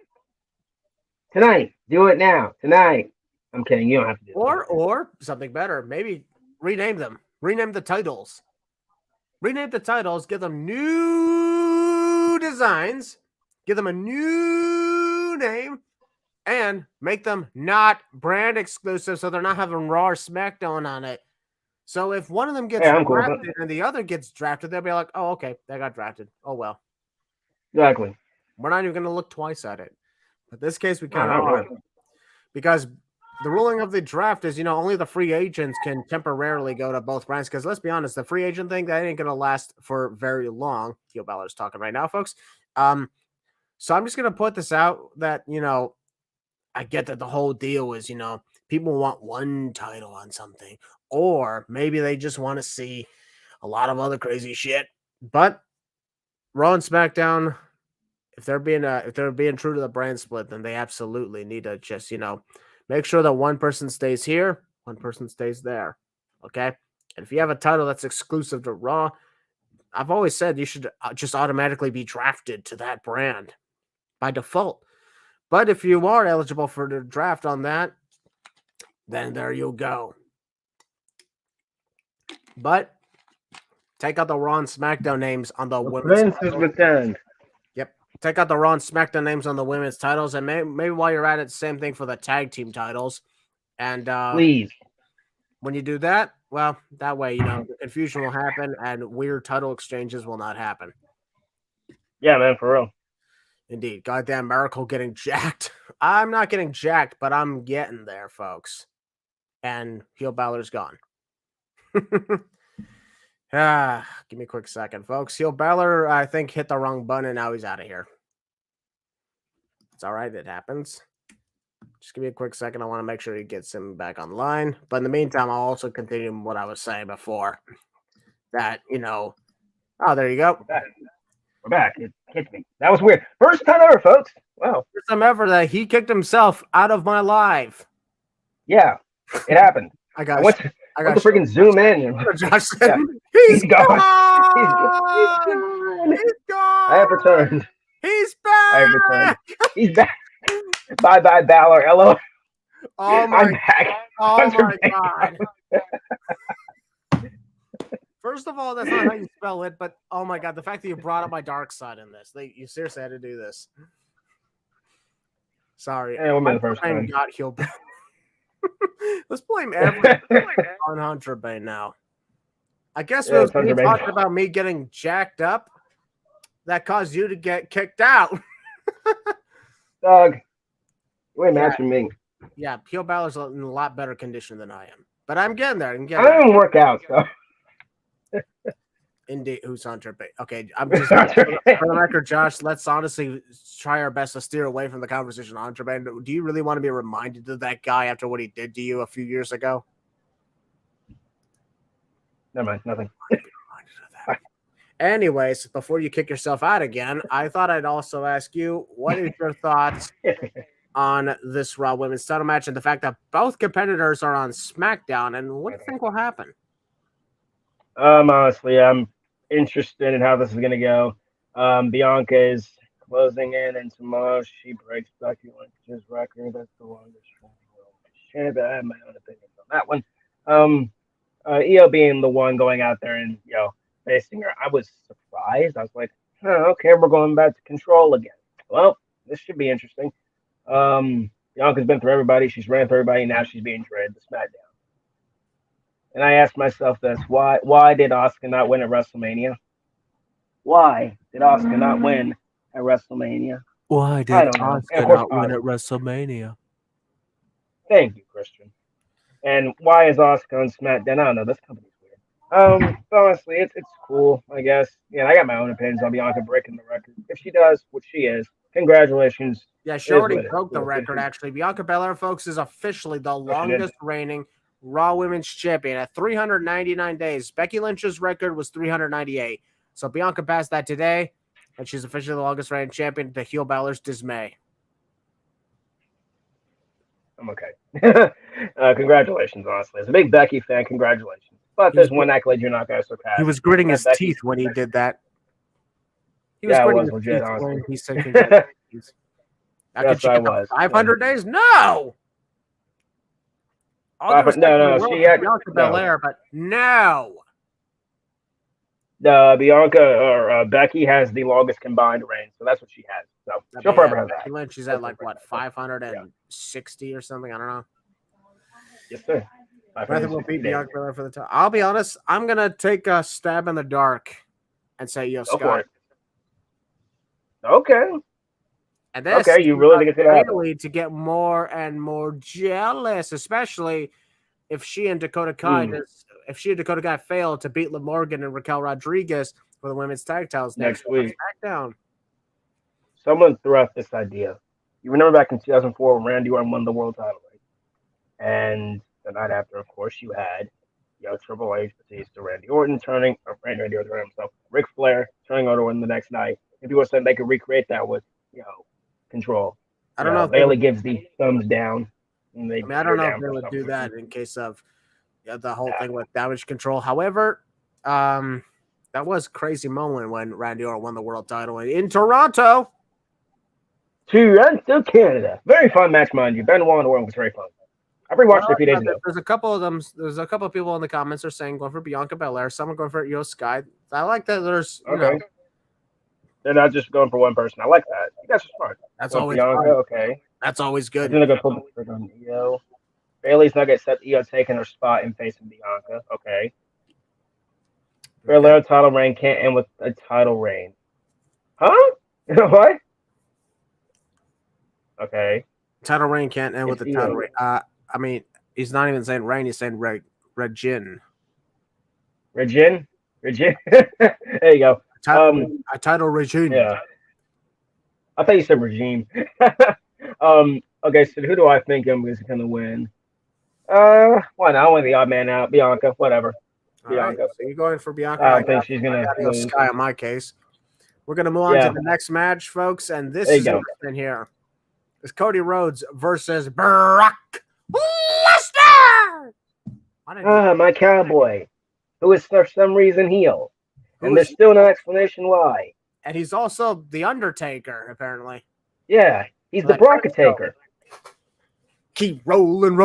Tonight. Do it now. Tonight. I'm kidding. You don't have to do it. Or something better. Maybe rename them. Rename the titles. Rename the titles. Give them new designs. Give them a new name. And make them not brand exclusive so they're not having Raw or SmackDown on it. So if one of them gets drafted and the other gets drafted, they'll be like, oh, okay, they got drafted. Oh, well. Exactly. We're not even going to look twice at it. But in this case, we kind of are. Because the ruling of the draft is, only the free agents can temporarily go to both brands. Because let's be honest, the free agent thing, that ain't going to last for very long. Theo Balor's talking right now, folks. So I'm just going to put this out that, I get that the whole deal is, people want one title on something, or maybe they just want to see a lot of other crazy shit. But Raw and SmackDown, if they're being true to the brand split, then they absolutely need to just, make sure that one person stays here, one person stays there. Okay. And if you have a title that's exclusive to Raw, I've always said you should just automatically be drafted to that brand by default. But if you are eligible for the draft on that, then there you go. But take out the Raw and SmackDown names on the women's titles. Yep. Take out the Raw and SmackDown names on the women's titles. And maybe while you're at it, same thing for the tag team titles. And please, when you do that, well, that way, the confusion will happen and weird title exchanges will not happen. Yeah, man, for real. Indeed. Goddamn Miracle getting jacked. I'm not getting jacked, but I'm getting there, folks. And Heel Balor's gone. Give me a quick second, folks. Heel Balor, I think, hit the wrong button, and now he's out of here. It's all right. It happens. Just give me a quick second. I want to make sure he gets him back online. But in the meantime, I'll also continue what I was saying before. That, oh, there you go. We're back. It hit me. That was weird. First time ever, folks. Wow. First time ever that he kicked himself out of my live. Yeah, it happened. I got to freaking zoom in. Josh said, he's gone. He's gone. I have returned. He's back. I have returned. He's back. Bye, Balor. Hello. I'm back. Oh my God. First of all, that's not how you spell it, but oh my God, the fact that you brought up my dark side in this. You seriously had to do this. Sorry. Hey, we'll be the first time. Got healed. Let's blame everything on Hunter Bay now. I guess it was me talking about me getting jacked up that caused you to get kicked out. Doug, you ain't matching me. Yeah, Heel Balor's in a lot better condition than I am. But I'm getting there. I don't even work out, so. Indeed, who's Hunter Bate? Okay, I'm just for the record, Josh. Let's honestly try our best to steer away from the conversation on Hunter Bate. Do you really want to be reminded of that guy after what he did to you a few years ago? Never mind, nothing. Anyways, before you kick yourself out again, I thought I'd also ask you, what is your thoughts on this Raw Women's Title match and the fact that both competitors are on SmackDown, and what do you think will happen? Honestly, I'm interested in how this is going to go. Bianca is closing in, and tomorrow she breaks Becky Lynch's record. That's the longest champion. I have my own opinions on that one. Io being the one going out there and facing her, I was surprised. I was like, okay, we're going back to control again. Well, this should be interesting. Bianca's been through everybody. She's ran through everybody. Now she's being traded to SmackDown. And I asked myself this: Why did Asuka not win at WrestleMania? Why did Asuka not win at WrestleMania? Why did Asuka not win at WrestleMania? Thank you, Christian. And why is Asuka on SmackDown? I don't know. This company's weird. Honestly, it's cool, I guess. Yeah, I got my own opinions on Bianca breaking the record. If she does, which she is, congratulations. Yeah, she already broke the record, actually. Bianca Belair, folks, is officially the longest reigning Raw Women's Champion at 399 days. Becky Lynch's record was 398. So Bianca passed that today, and she's officially the longest reigning champion to heel Balor's dismay. I'm okay. Congratulations, honestly. As a big Becky fan, congratulations. But there's one accolade you're not going to surpass. He was gritting his teeth when he did that. He was gritting his teeth when he said congratulations. Yes, I was. 500 days? No! No, she had Bianca Belair, but no. Bianca or Becky has the longest combined reign, so that's what she has. So she'll forever have that. Lynch, she's at like what, 560 or something? I don't know. Yes, sir. I think we'll beat Bianca Belair for the time. I'll be honest. I'm gonna take a stab in the dark and say Io Sky. Okay. And this you really think it's to get more and more jealous, especially if she and Dakota Kai fail to beat Liv Morgan and Raquel Rodriguez for the women's tag titles next week. SmackDown. Someone threw out this idea. You remember back in 2004 when Randy Orton won the world title, right? And the night after, of course, you had Triple H, Batista, Randy Orton turning himself, Ric Flair turning on Orton the next night. And people said they could recreate that with control. I don't know. Bailey gives the thumbs down. I don't know if they would do that in case of the whole thing with damage control. However, that was a crazy moment when Randy Orton won the world title in Toronto. Toronto, Canada. Very fun match, mind you. Benoit and Orton was very fun. I rewatched it a few days ago. There's a couple of them. There's a couple of people in the comments are saying going for Bianca Belair. Someone going for Io Sky. I like that. There's They're not just going for one person. I like that. You guys are smart. That's always Bianca. fun. Okay. That's always good. They're going to go for Io. Bailey's not going to set Io taking her spot and facing Bianca. Okay. Belair title reign can't end with a title reign. Huh? What? Okay. Title reign can't end with the title reign. I mean, he's not even saying reign. He's saying Regin. Regin? There you go. Title regime. Yeah. I thought you said regime. Okay, so who do I think is going to win? Why not? I want the odd man out. Bianca, whatever. Bianca. Right, so you're going for Bianca. I don't think she's going to lose. Sky in my case. We're going to move on to the next match, folks, and this is in here. It's Cody Rhodes versus Brock Lesnar. My cowboy, who is for some reason heel. And there's still no explanation why. And he's also the Undertaker, apparently. Yeah, he's the Brock-a-taker. Keep rolling.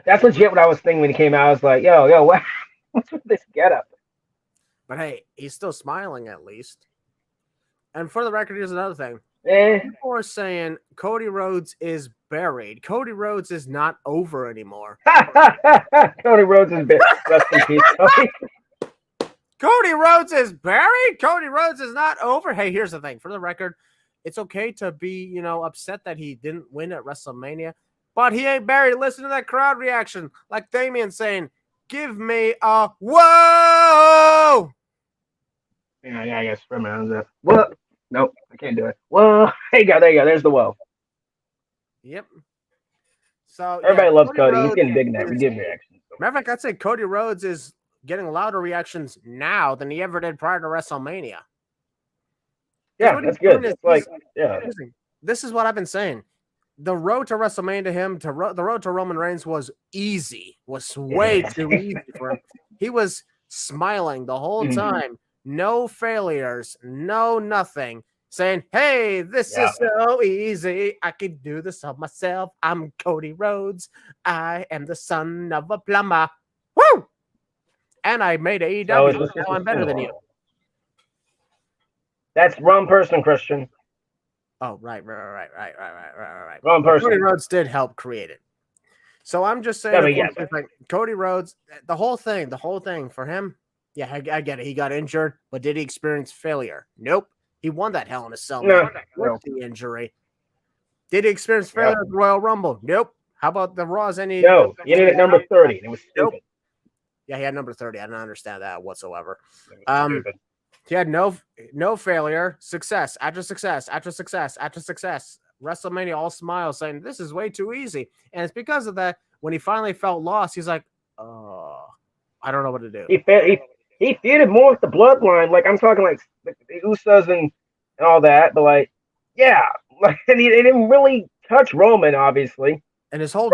That's legit what I was thinking when he came out. I was like, yo, what's with this getup? But hey, he's still smiling at least. And for the record, here's another thing. People are saying Cody Rhodes is buried. Cody Rhodes is not over anymore. Cody Rhodes is buried. Rest in peace, Cody. Cody Rhodes is buried? Cody Rhodes is not over? Hey, here's the thing. For the record, it's okay to be, upset that he didn't win at WrestleMania, but he ain't buried. Listen to that crowd reaction. Like Damian saying, Give me a whoa! Yeah, I guess for a minute. What? Nope, I can't do it. Whoa! There you go. There's the whoa. Yep. So Everybody loves Cody. He's Rhodes getting big now. We give reactions. Matter of fact, I'd say Cody Rhodes is getting louder reactions now than he ever did prior to WrestleMania. Yeah, that's good. It's like, yeah. This is what I've been saying. The road to WrestleMania to him, the road to Roman Reigns was easy. Was way too easy for him. He was smiling the whole time. No failures, no nothing. Saying, hey, this is so easy. I can do this all myself. I'm Cody Rhodes. I am the son of a plumber. Woo! And I made AEW. Now I'm better than you. That's wrong person, Christian. Oh, right. Wrong person. Cody Rhodes did help create it. So I'm just saying, like Cody Rhodes, the whole thing for him. Yeah, I get it. He got injured, but did he experience failure? Nope. He won that Hell in a Cell match with the injury. Did he experience failure at the Royal Rumble? Nope. How about the Raws? No, he ended at number 30. It was stupid. Nope. Yeah, he had number 30. I don't understand that whatsoever. He had no failure, success after success after success after success. WrestleMania all smiles, saying this is way too easy, and it's because of that. When he finally felt lost, he's like, "Oh, I don't know what to do." He feuded more with the bloodline. Like I'm talking like the Usos and all that, but like, yeah, like and he didn't really touch Roman, obviously. And his whole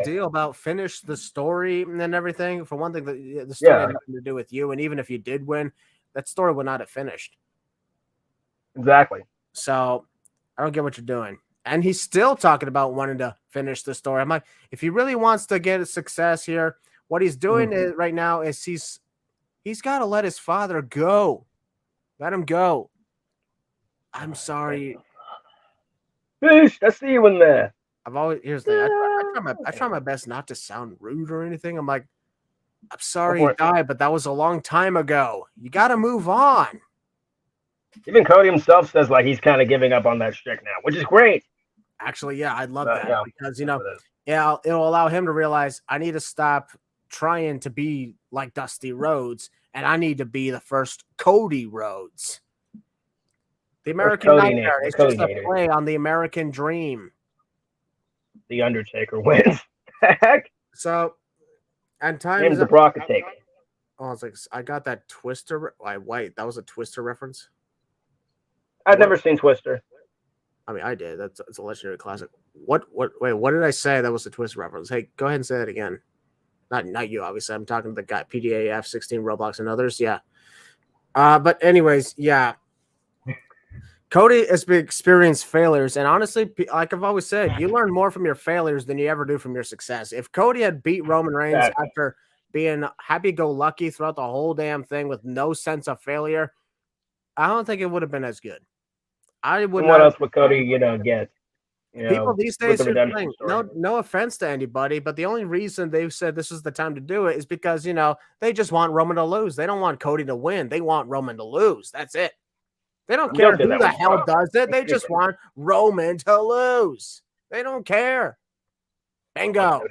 deal about finish the story and everything. For one thing, the story had nothing to do with you, and even if you did win, that story would not have finished. Exactly. So I don't get what you're doing. And he's still talking about wanting to finish the story. I'm like, if he really wants to get a success here, what he's doing right now is he's got to let his father go. Let him go. I'm sorry. Fish, I see you in there. Here's the thing. I try my best not to sound rude or anything. I'm like, I'm sorry he died, but that was a long time ago. You got to move on. Even Cody himself says like he's kind of giving up on that streak now, which is great. Actually, yeah, I'd love that because it'll allow him to realize I need to stop trying to be like Dusty Rhodes, and I need to be the first Cody Rhodes. The American Nightmare. It's just a play on the American dream. The Undertaker wins. So, and time name's the Brock Taker. Oh, I was like, I got that Twister. Wait, that was a Twister reference. I've never seen Twister. I mean, I did. It's a legendary classic. Wait, what did I say? That was a Twister reference. Hey, go ahead and say that again. Not you, obviously. I'm talking to the guy, PDAF 16, Roblox, and others. Yeah. But anyways, yeah. Cody has experienced failures, and honestly, like I've always said, you learn more from your failures than you ever do from your success. If Cody had beat Roman Reigns after being happy-go-lucky throughout the whole damn thing with no sense of failure, I don't think it would have been as good. What else would Cody, get? People these days, no offense to anybody, but the only reason they've said this is the time to do it is because, they just want Roman to lose. They don't want Cody to win. They want Roman to lose. That's it. They don't care who the hell does it. They just want Roman to lose. They don't care. Bingo.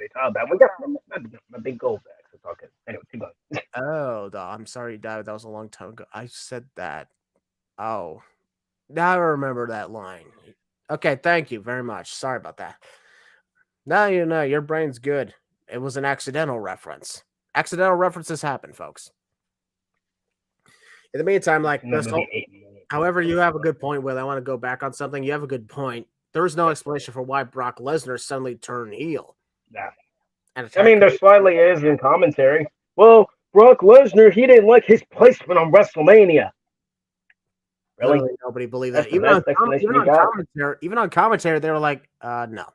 We got my big gold back. Anyway, keep going. Oh, I'm sorry, David. That was a long time ago. I said that. Oh, now I remember that line. Okay, thank you very much. Sorry about that. Now you know your brain's good. It was an accidental reference. Accidental references happen, folks. In the meantime, like this whole, however, you have a good point, Will. I want to go back on something. You have a good point. There is no explanation for why Brock Lesnar suddenly turned heel. Yeah. I mean, there slightly is in commentary. Well, Brock Lesnar, he didn't like his placement on WrestleMania. Really? Literally nobody believed that. Even on commentary, they were like, no.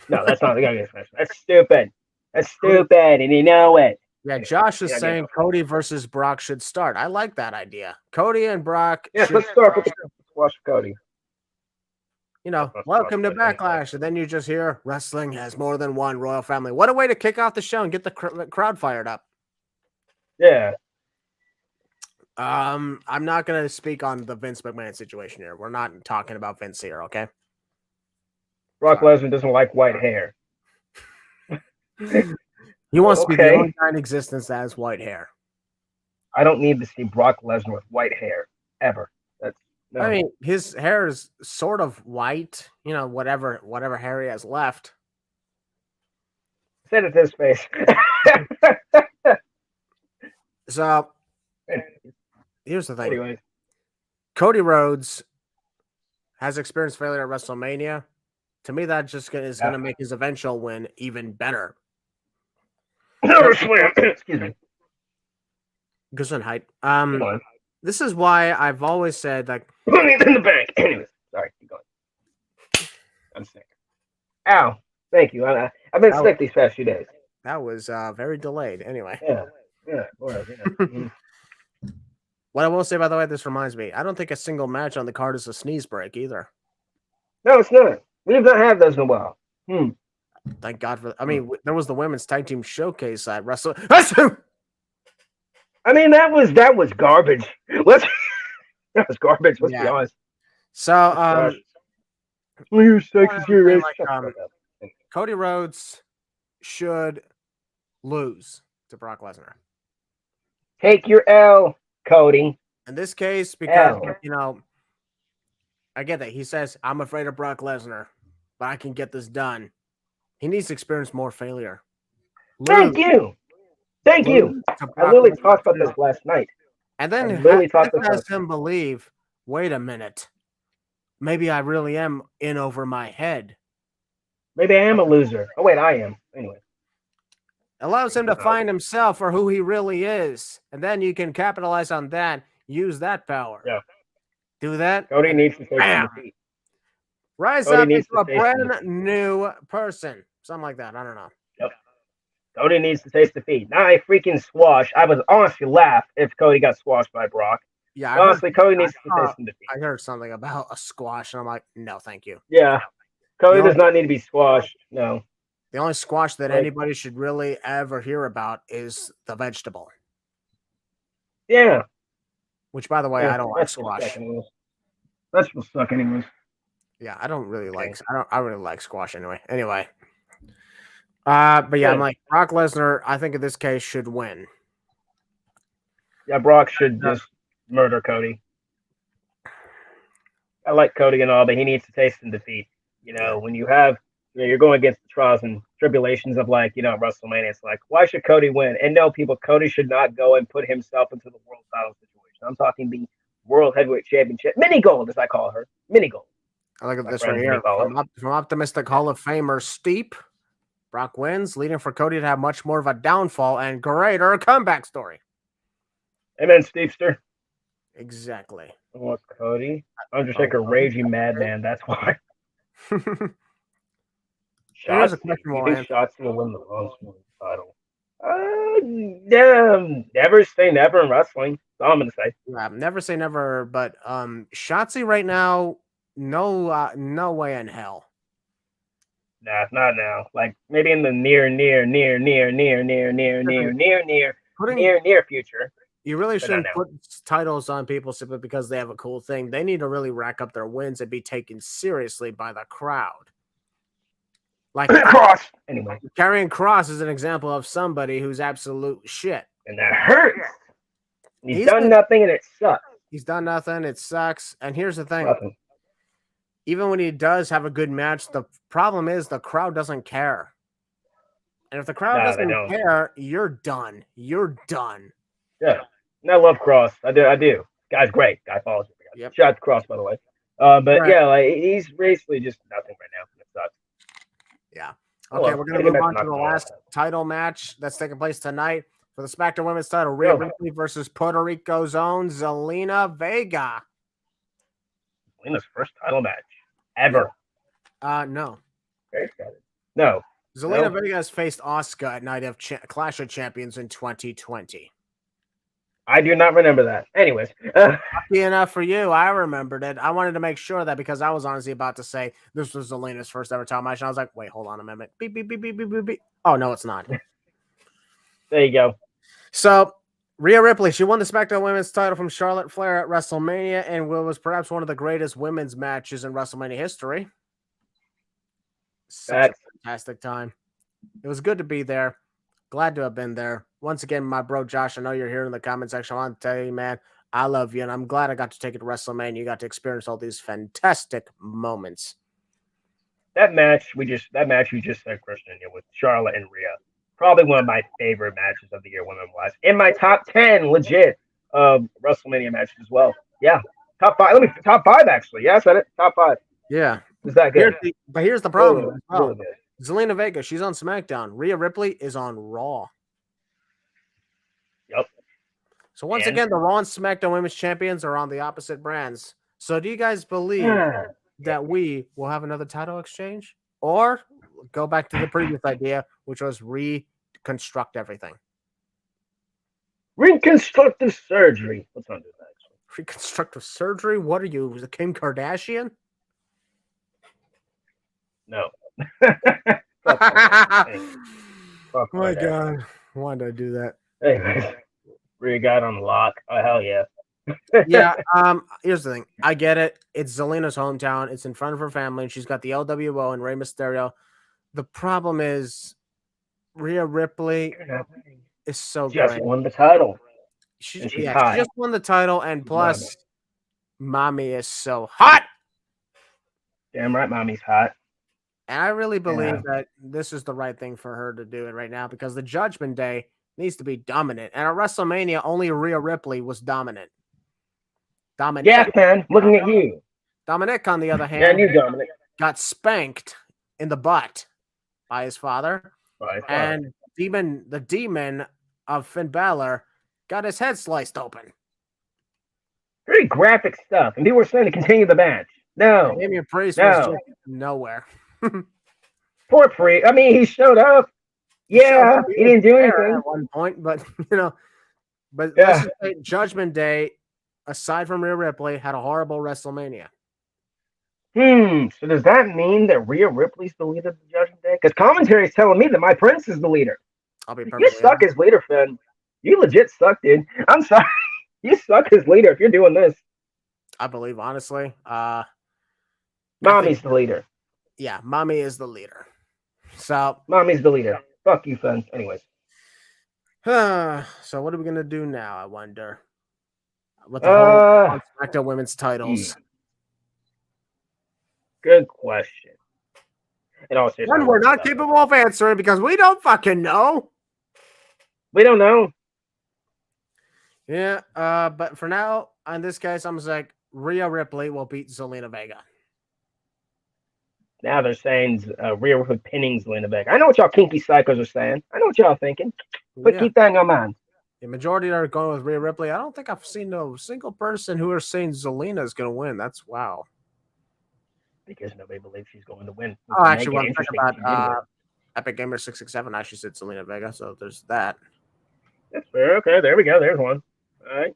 No, that's not the guy. That's stupid. That's stupid, and you know it. Yeah, Josh is saying Cody versus Brock should start. I like that idea. Cody and Brock. Yes, let's start with the squash Cody. Welcome to Backlash. And then you just hear wrestling has more than one royal family. What a way to kick off the show and get the crowd fired up. Yeah. I'm not going to speak on the Vince McMahon situation here. We're not talking about Vince here, okay? Brock Lesnar doesn't like white hair. He wants to be the Okay. only guy in existence that has white hair. I don't need to see Brock Lesnar with white hair ever. That's no. I mean, his hair is sort of white. You know, whatever hair he has left. Said it to his face. So here's the thing. Anyways, Cody Rhodes has experienced failure at WrestleMania. To me, that just is going to make his eventual win even better. Excuse me. Gesundheit. This is why I've always said, like, money in the bank. Anyways, sorry, keep going. I'm sick. Ow. Thank you. I've been sick these past few days. That was very delayed. Anyway. Yeah. Mm-hmm. What I will say, by the way, this reminds me, I don't think a single match on the card is a sneeze break either. No, it's not. We've not had those in a while. Thank God for. I mean, there was the women's tag team showcase at Wrestle. I mean, that was garbage. That was garbage. Let's be honest. So, you're sexy. Cody Rhodes should lose to Brock Lesnar. Take your L, Cody. In this case, because you know, I get that he says I'm afraid of Brock Lesnar, but I can get this done. He needs to experience more failure. Thank you. I literally talked about this last night. And then has him believe, wait a minute, maybe I really am in over my head. Maybe I am a loser. Oh, wait, I am. Anyway. Allows him to find himself for who he really is. And then you can capitalize on that, use that power. Yeah. Do that. Cody needs to take some defeat. Rise up into a brand new person. Something like that. I don't know. Yep. Cody needs to taste defeat. Not a freaking squash. I would honestly laugh if Cody got squashed by Brock. Yeah. Honestly, Cody needs to taste some defeat. I heard something about a squash, and I'm like, no, thank you. Yeah. Cody does not need to be squashed. No. The only squash that anybody should really ever hear about is the vegetable. Yeah. Which, by the way, I don't like squash. Vegetables suck anyways. Yeah, I don't really like. I really like squash anyway. Anyway. But yeah, I'm like Brock Lesnar. I think in this case should win. Yeah, Brock should just murder Cody. I like Cody and all, but he needs to taste some defeat. You know, when you have, you're going against the trials and tribulations of WrestleMania. It's like, why should Cody win? And no, people, Cody should not go and put himself into the world title situation. I'm talking the World Heavyweight Championship, mini gold, as I call her, mini gold. I look at this right here. From optimistic Hall of Famer Steep, Brock wins, leading for Cody to have much more of a downfall and greater comeback story. Amen, Steepster. Exactly. What, Cody? Undertaker, raging madman. That's why. Here's a question. Shots will win the Raw title. Never say never in wrestling. That's all I'm gonna say. Yeah, never say never. But Shotzi right now, no way in hell. Nah, not now. Like maybe in the near future. You really shouldn't put titles on people simply because they have a cool thing. They need to really rack up their wins and be taken seriously by the crowd. Like Cross. Anyway, Karrion Kross is an example of somebody who's absolute shit. And that hurts. He's done nothing and it sucks. He's done nothing. It sucks. And here's the thing. Nothing. Even when he does have a good match, the problem is the crowd doesn't care. And if the crowd doesn't care, you're done. You're done. Yeah. And I love Kross. I do. Guy's great. Guy follows me. Yep. Shout out to Kross, by the way. But yeah, like he's basically just nothing right now. It sucks. Yeah. Okay, we're going to move on to the last title match that's taking place tonight for the SmackDown Women's title. Rhea Ripley versus Puerto Rico's own Zelina Vega. Zelina's first title match ever. No. Very excited. No. Zelina Vega has faced Asuka at Night of Clash of Champions in 2020. I do not remember that. Anyways. Lucky enough for you, I remembered it. I wanted to make sure that because I was honestly about to say this was Zelina's first ever title match. And I was like, wait, hold on a minute. Beep, beep, beep, beep, beep, beep, beep. Oh, no, it's not. There you go. So, Rhea Ripley, she won the SmackDown Women's title from Charlotte Flair at WrestleMania and was perhaps one of the greatest women's matches in WrestleMania history. Such a fantastic time. It was good to be there. Glad to have been there. Once again, my bro Josh, I know you're here in the comment section. I want to tell you, man, I love you, and I'm glad I got to take it to WrestleMania. You got to experience all these fantastic moments. That match we just said, Christian, with Charlotte and Rhea, probably one of my favorite matches of the year, women-wise. In my top 10, legit, WrestleMania matches as well. Yeah, top 5. Top 5 actually. Yeah, I said it. Top 5. Yeah, is that good? But here's the problem. Really good. Zelina Vega, she's on SmackDown. Rhea Ripley is on Raw. Yep. So once again, the Raw and SmackDown Women's Champions are on the opposite brands. So do you guys believe that we will have another title exchange, or go back to the previous idea, which was reconstruct everything? Reconstructive surgery. Let's not do that. Reconstructive surgery? What are you, Kim Kardashian? No. Oh my God. Why did I do that? Anyways, Rhea got on the lock. Oh, hell yeah. Yeah, here's the thing. I get it. It's Zelina's hometown. It's in front of her family, and she's got the LWO and Rey Mysterio. The problem is Rhea Ripley is so just great. won the title. She just won the title, and plus, Mommy is so hot. Damn right, Mommy's hot. And I really believe that this is the right thing for her to do it right now, because the Judgment Day needs to be dominant. And at WrestleMania, only Rhea Ripley was dominant. Yeah, man. Looking at you. Dominic, on the other hand, Dominic, got spanked in the butt by his father. And the demon of Finn Balor got his head sliced open. Pretty graphic stuff. And people were saying to continue the match. No. Damian Priest was just nowhere. Poor Priest. I mean, he showed up. Yeah, he didn't do anything at one point, but let's just say Judgment Day, aside from Rhea Ripley, had a horrible WrestleMania. So does that mean that Rhea Ripley's the leader of the Judgment Day? Because commentary is telling me that my Prince is the leader. I'll be perfectly You suck as leader, Finn. You legit suck, dude. I'm sorry. You suck as leader if you're doing this. I believe, honestly. Mommy's the leader. Yeah, Mommy is the leader. So Mommy's the leader. Fuck you, Finn. Anyways. So what are we gonna do now, I wonder? With the whole SmackDown women's titles. Good question. One we're not capable of answering because we don't fucking know. We don't know. Yeah, but for now, in this case, I'm like Rhea Ripley will beat Zelina Vega. Now they're saying Rhea Ripley pinning Zelina Vega. I know what y'all kinky psychos are saying. I know what y'all thinking. But keep that in your mind. The majority are going with Rhea Ripley. I don't think I've seen a single person who are saying Zelina is going to win. That's wow. Because nobody believes she's going to win. Oh, actually, when I talk about Epic Gamer 667, I actually said Zelina Vega, so there's that. That's fair. Okay, there we go. There's one. All right.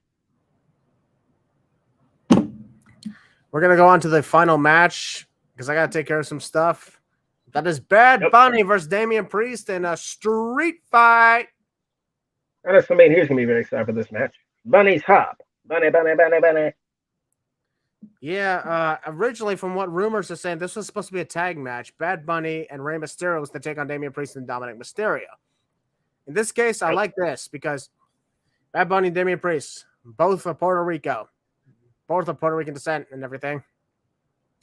We're going to go on to the final match because I got to take care of some stuff. That is Bad Bunny versus Damian Priest in a street fight. I know somebody here's going to be very excited for this match. Bunny's hop. Bunny. Yeah, originally, from what rumors are saying, this was supposed to be a tag match. Bad Bunny and Rey Mysterio was to take on Damian Priest and Dominic Mysterio. In this case, I like this because Bad Bunny and Damian Priest, both of Puerto Rico, both of Puerto Rican descent and everything.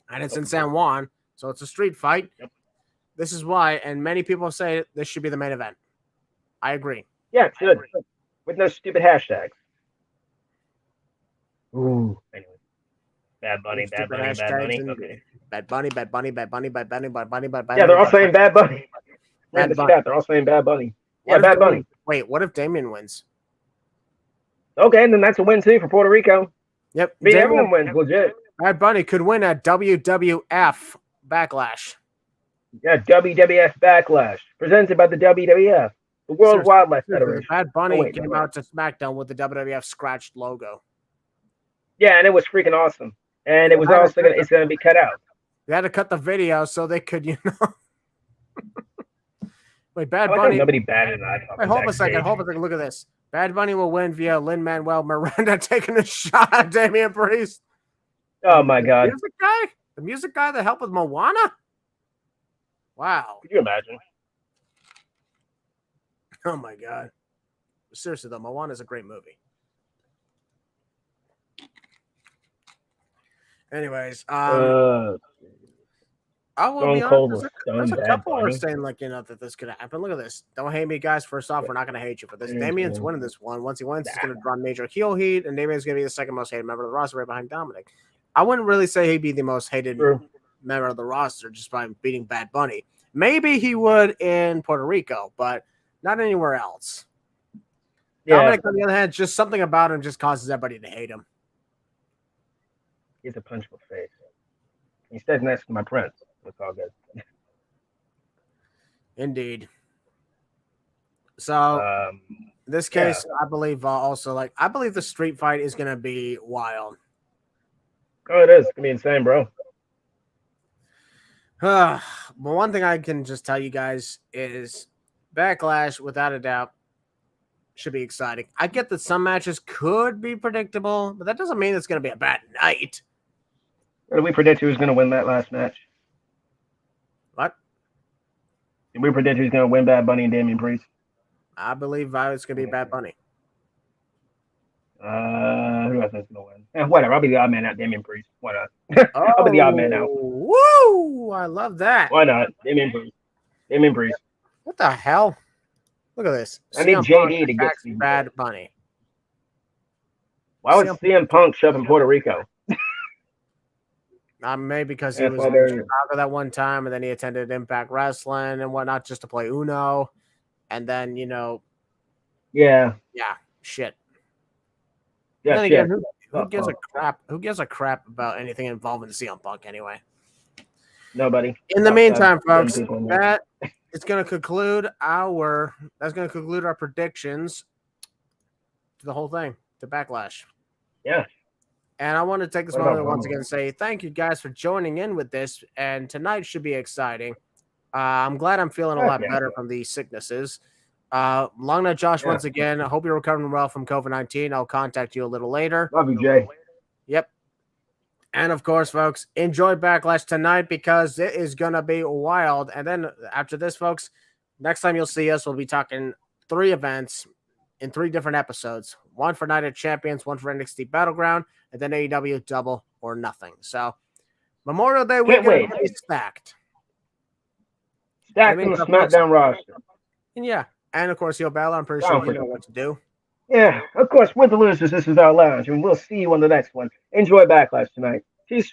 And it's in San Juan, so it's a street fight. This is why, and many people say this should be the main event. I agree. Yeah, it should. With no stupid hashtags. Ooh. Anyway. Bad Bunny. Okay. Bad Bunny. Yeah, they're all saying Bad Bunny. They're all saying Bad Bunny. Yeah, Bad Bunny. Wait, what if Damian wins? Okay, then that's a win too for Puerto Rico. Yep. Everyone wins, legit. Bad Bunny could win at WWF Backlash. Yeah, WWF Backlash. Presented by the WWF, the World Wildlife Federation. Bad Bunny came out to SmackDown with the WWF scratched logo. Yeah, and it was freaking awesome. And it was also going to be cut out. They had to cut the video so they could, Wait, Bad Bunny. Nobody batted that. Wait, hold a second. Look at this. Bad Bunny will win via Lin-Manuel Miranda taking a shot at Damian Priest. Oh, my God. The music guy that helped with Moana? Wow. Could you imagine? Oh my god. Seriously though, Moana is a great movie. Anyways, I will be Stone honest. Cold was There's stunned a Bad couple who are Bunny. saying like that this could happen. Look at this. Don't hate me, guys. First off, we're not gonna hate you for this. Damien's winning this one. Once he wins, he's gonna draw major heel heat, and Damien's gonna be the second most hated member of the roster, right behind Dominic. I wouldn't really say he'd be the most hated member of the roster just by beating Bad Bunny. Maybe he would in Puerto Rico, but not anywhere else. Yeah. Dominic, on the other hand, just something about him just causes everybody to hate him. He's a punchable face. He said next to my prince. It's all good. Indeed. So, in this case, I believe also I believe the street fight is going to be wild. Oh, it is. It's going to be insane, bro. But one thing I can just tell you guys is Backlash, without a doubt, should be exciting. I get that some matches could be predictable, but that doesn't mean it's going to be a bad night. Or did we predict who's going to win that last match? What? Did we predict who's going to win Bad Bunny and Damian Priest? I believe it's going to be Bad Bunny. Who else is going to win? Whatever. I'll be the odd man out. Damian Priest. Why not? I'll be the odd man out. Woo! I love that. Why not? Damian Priest. Damian Priest. What the hell? Look at this. I need JD to get Bad Bunny. Why would CM Punk shove in Puerto Rico? Maybe because he was in Chicago that one time, and then he attended Impact Wrestling and whatnot just to play Uno, and then shit. Yeah, then again, who gives a crap? Who gives a crap about anything involving CM Punk anyway? Nobody. In the meantime, folks, that is going to conclude our predictions to the whole thing, to Backlash. Yeah. And I want to take this moment once again and say thank you guys for joining in with this. And tonight should be exciting. I'm glad I'm feeling a lot better from these sicknesses. Long night, Josh, once again. I hope you're recovering well from COVID-19. I'll contact you a little later. Love you, Jay. Yep. And, of course, folks, enjoy Backlash tonight because it is going to be wild. And then after this, folks, next time you'll see us, we'll be talking 3 events in 3 different episodes. One for Night of Champions, one for NXT Battleground, and then AEW Double or Nothing. So, Memorial Day weekend is stacked. Stacked in the SmackDown roster. And yeah. And, of course, Balor, I'm pretty sure you know what to do. Yeah, of course. With the losers, this is our lounge, and we'll see you on the next one. Enjoy Backlash tonight. Peace.